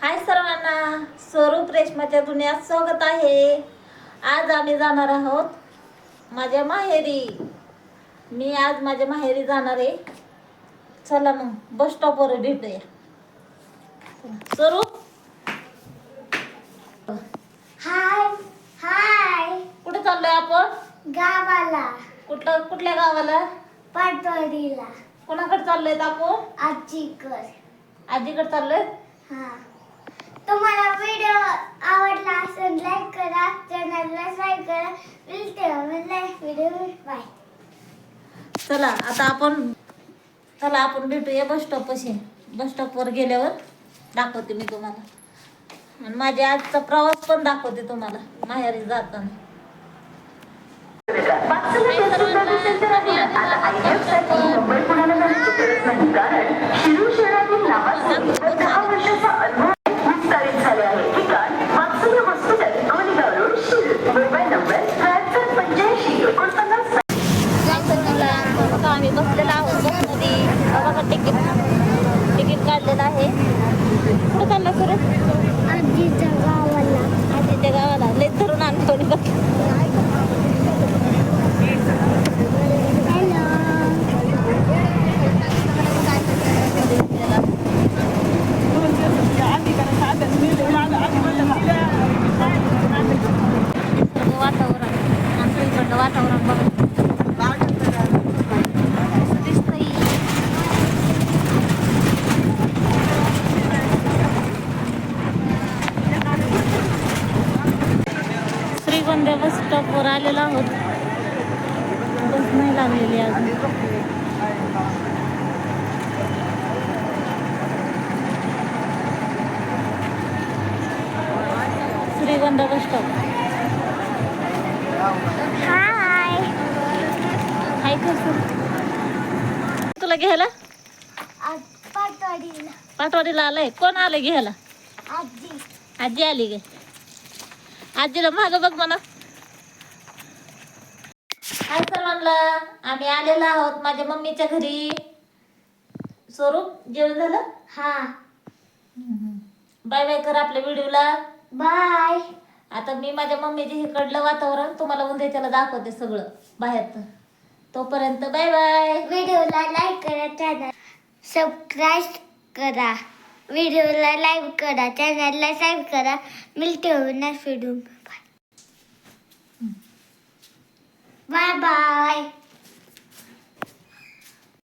हाय सर्वांना, स्वरूप रेशमाच्या दुनियात स्वागत आहे. आज आम्ही जाणार आहोत माझ्या माहेरी. मी आज माझ्या माहेरी जाणार आहे. चला मग बस स्टॉपवर भेटूया. स्वरूप, हाय हाय. कुठे चाललोय आपण? गावाला. कुठल्या गावाला? पाटवाडीला. कोणाकडे चाललोय आपण? आजीकर. आजीकडे चाललोय. हा, तुम्हाला व्हिडिओ आवडला असेल लाईक करा, चॅनलला सबस्क्राइब करा. मिळते व्हिडिओ. बाय. चला आपण भेटूया बस स्टॉप पाशी. बस स्टॉपवर गेल्यावर दाखवते मी तुम्हाला, आणि माझ्या आजचा प्रवास पण दाखवते तुम्हाला माहेरी जाताना. आम्ही बसलेला आहोत बसमध्ये. बघा तिकीट काढलेलं आहे. कुठं चाललं सर? आजीच्या गावाला. आजीच्या गावाला. लय तरुण आणतो. वातावरण आमचं इकडलं वातावरण बघा कसं दिसतंय. श्रीगोंदा बस स्टॉपवर आलेलो आहोत. बस नाही लागलेली अजून. Shrigonda bus stop. हाय. हाय कसं तुला घ्यायला? पाटवाडीला. पाटवाडीला आलाय. कोण आलंय घ्यायला? आजी. आजी आली गे. आजीला मागं बघ म्हणा. हाय सर्वांना, आम्ही आलेलो आहोत माझ्या मम्मीच्या घरी. स्वरूप, जेवण झालं? हा. बाय बाय कर आपल्या व्हिडिओला. बाय. आता मी माझ्या मम्मीच्या इकडलं वातावरण तुम्हाला उद्याच्याला दाखवते सगळं बाहेरचं. तोपर्यंत बाय बाय. व्हिडिओला लाईक करा, चॅनल सबस्क्राइब करा. व्हिडिओला लाईक करा, चॅनलला सबस्क्राइब करा. मिळते नेक्स्ट व्हिडिओ. Bye bye.